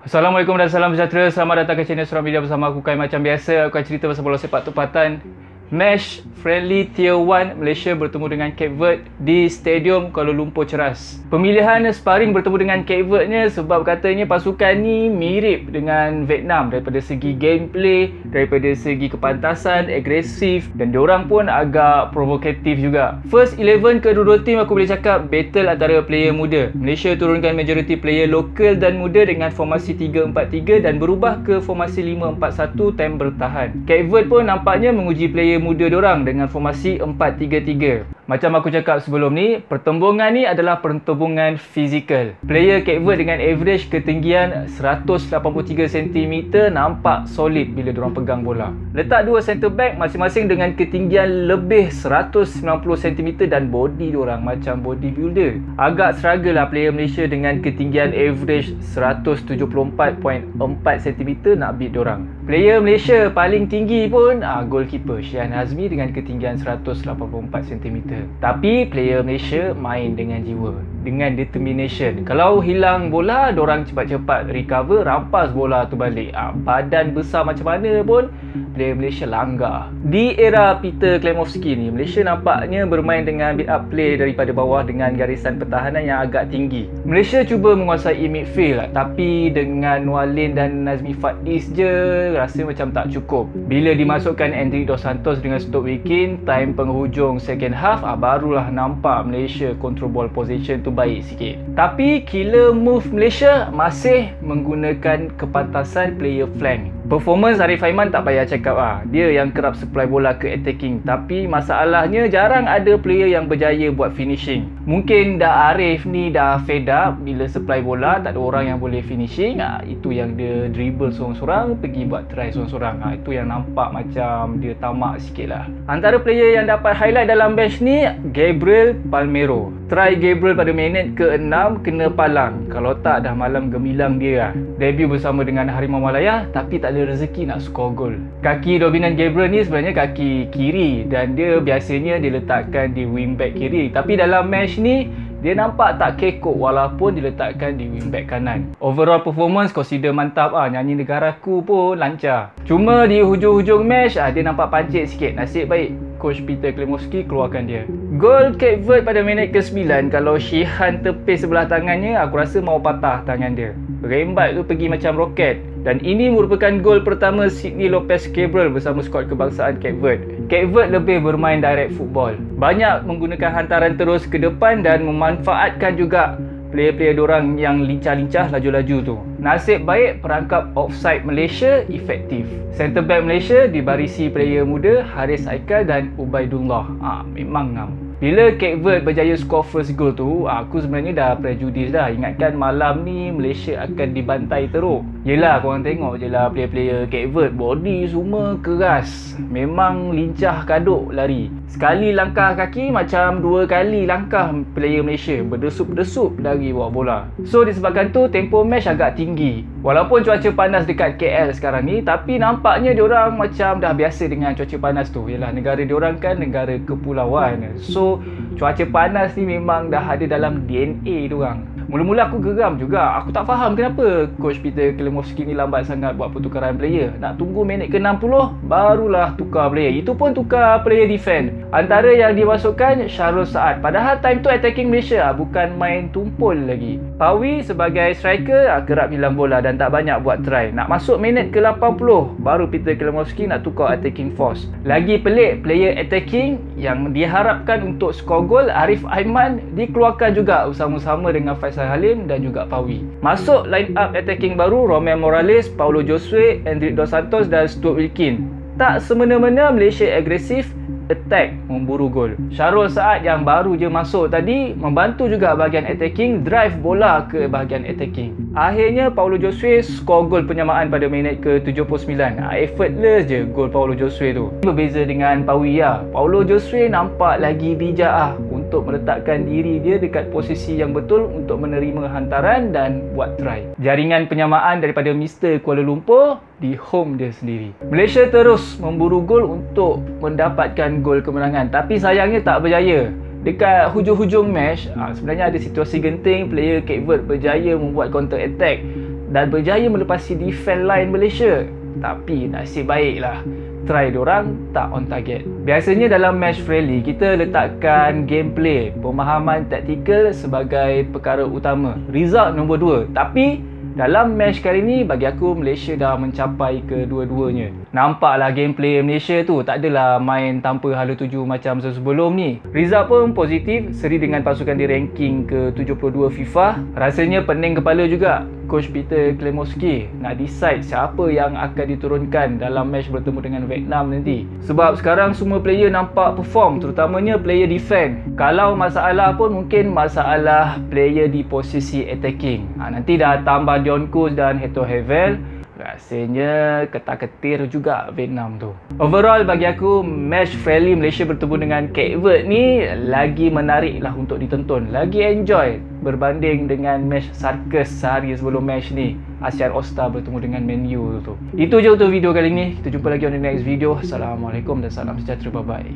Assalamualaikum dan salam sejahtera. Selamat datang ke channel Seram Media bersama aku Kai. Macam biasa, aku akan cerita pasal bola sepak tempatan Match Friendly Tier 1 Malaysia bertemu dengan Cape Verde di Stadium Kuala Lumpur Ceras. Pemilihan sparring bertemu dengan Cape Verde-nya sebab katanya pasukan ni mirip dengan Vietnam daripada segi gameplay, daripada segi kepantasan, agresif, dan diorang pun agak provokatif juga. First 11 kedua-dua tim aku boleh cakap battle antara player muda. Malaysia turunkan majoriti player lokal dan muda dengan formasi 3-4-3 dan berubah ke formasi 5-4-1 time bertahan. Cape Verde pun nampaknya menguji player muda diorang dengan formasi 4-3-3. Macam aku cakap sebelum ni, pertembungan ni adalah pertembungan fizikal. Player Cape Verde dengan average ketinggian 183 cm nampak solid bila diorang pegang bola. Letak dua centre back masing-masing dengan ketinggian lebih 190 cm dan body diorang macam bodybuilder. Agak struggle lah player Malaysia dengan ketinggian average 174.4 cm nak beat diorang. Player Malaysia paling tinggi pun goalkeeper Shihan Hazmi dengan ketinggian 184 cm. Tapi player Malaysia main dengan jiwa, dengan determination. Kalau hilang bola, diorang cepat-cepat recover, rampas bola tu balik. Badan besar macam mana pun player Malaysia langgar. Di era Peter Klemovski ni, Malaysia nampaknya bermain dengan build up play daripada bawah dengan garisan pertahanan yang agak tinggi. Malaysia cuba menguasai midfield tapi dengan Nualin dan Nazmi Faiz je rasa macam tak cukup. Bila dimasukkan Hendrik Dos Santos dengan Stoke Wikin, time penghujung second half, barulah nampak Malaysia control ball position tu baik sikit. Tapi killer move Malaysia masih menggunakan kepantasan player flank. Performance Arif Aiman tak payah cakap dia yang kerap supply bola ke attacking. Tapi masalahnya jarang ada player yang berjaya buat finishing. Mungkin dah Arif ni dah fed up bila supply bola tak ada orang yang boleh finishing. Itu yang dia dribble seorang-seorang, pergi buat try seorang-seorang. Itu yang nampak macam dia tamak sikit lah. Antara player yang dapat highlight dalam bench ni, Gabriel Palmeiro. Try Gabriel pada minit ke-6 kena palang. Kalau tak dah malam gemilang dia lah. Debut bersama dengan Harimau Malaya tapi tak ada rezeki nak skor gol. Kaki dominan Gabriel ni sebenarnya kaki kiri dan dia biasanya diletakkan di wingback kiri. Tapi dalam match ni dia nampak tak kekok walaupun diletakkan di wingback kanan. Overall performance consider mantap nyanyi negaraku pun lancar. Cuma di hujung-hujung match dia nampak pancit sikit. Nasib baik Coach Peter Klemovski keluarkan dia. Gol Cape Verde pada minit ke-9, kalau Shihan tepis sebelah tangannya, aku rasa mau patah tangan dia. Rembat tu pergi macam roket. Dan ini merupakan gol pertama Sidney Lopez Cabrera bersama skuad kebangsaan Cape Verde. Cape Verde lebih bermain direct football. Banyak menggunakan hantaran terus ke depan dan memanfaatkan juga player-player diorang yang lincah-lincah laju-laju tu. Nasib baik perangkap offside Malaysia efektif. Centre back Malaysia dibarisi player muda Haris Aikal dan Ubaidullah. Memang ngam. Bila Cape Verde berjaya skor first goal tu, aku sebenarnya dah prejudis dah. Ingatkan malam ni Malaysia akan dibantai teruk. Yelah, korang tengok je lah player-player Cape Verde, body semua keras. Memang lincah kaduk lari. Sekali langkah kaki macam dua kali langkah player Malaysia, berdesup-desup dari bawah bola. So disebabkan tu tempo match agak tinggi. Walaupun cuaca panas dekat KL sekarang ni, tapi nampaknya diorang macam dah biasa dengan cuaca panas tu. Yelah, negara diorang kan negara kepulauan. So cuaca panas ni memang dah ada dalam DNA diorang. Mula-mula aku geram juga. Aku tak faham kenapa Coach Peter Klemovski ni lambat sangat buat pertukaran player. Nak tunggu minit ke-60 barulah tukar player. Itu pun tukar player defend. Antara yang dimasukkan Syarul Saad. Padahal time tu attacking Malaysia bukan main tumpul lagi. Pawi sebagai striker kerap hilang bola dan tak banyak buat try. Nak masuk minit ke-80 baru Peter Klemovski nak tukar attacking force. Lagi pelik, player attacking yang diharapkan untuk skor gol Arif Aiman dikeluarkan juga bersama-sama dengan Faisal Halim dan juga Pawi. Masuk line up attacking baru Romel Morales, Paulo Josue, Hendrik Dos Santos dan Stuart Wilkin. Tak semena-mena Malaysia agresif, attack, memburu gol. Syarul Saad yang baru je masuk tadi membantu juga bahagian attacking, drive bola ke bahagian attacking. Akhirnya Paulo Josue skor gol penyamaan pada minit ke-79. Effortless je gol Paulo Josue tu. Berbeza dengan Pawi Paulo Josue nampak lagi bijak untuk meletakkan diri dia dekat posisi yang betul untuk menerima hantaran dan buat try. Jaringan penyamaan daripada Mr. Kuala Lumpur di home dia sendiri. Malaysia terus memburu gol untuk mendapatkan gol kemenangan, tapi sayangnya tak berjaya. Dekat hujung-hujung match, sebenarnya ada situasi genting, player Cape Verde berjaya membuat counter attack dan berjaya melepasi defense line Malaysia. Tapi nasib baiklah, try diorang tak on target. Biasanya dalam match friendly, kita letakkan gameplay, pemahaman taktikal sebagai perkara utama, result nombor 2. Tapi dalam match kali ni, bagi aku Malaysia dah mencapai kedua-duanya. Nampaklah gameplay Malaysia tu tak adalah main tanpa hala tuju macam sebelum ni. Result pun positif, seri dengan pasukan di ranking ke-72 FIFA. Rasanya pening kepala juga Coach Peter Klemoski nak decide siapa yang akan diturunkan dalam match bertemu dengan Vietnam nanti. Sebab sekarang semua player nampak perform, terutamanya player defense. Kalau masalah pun mungkin masalah player di posisi attacking. Nanti dah tambah Dion Kuz dan Heto Hevel, rasanya ketar-ketir juga Vietnam tu. Overall bagi aku, match friendly Malaysia bertemu dengan Cape Verde ni lagi menarik lah untuk ditonton, lagi enjoy berbanding dengan match sarkas sehari sebelum match ni, ASEAN All-Star bertemu dengan Man U tu. Itu je untuk video kali ni. Kita jumpa lagi on the next video. Assalamualaikum dan salam sejahtera. Bye bye.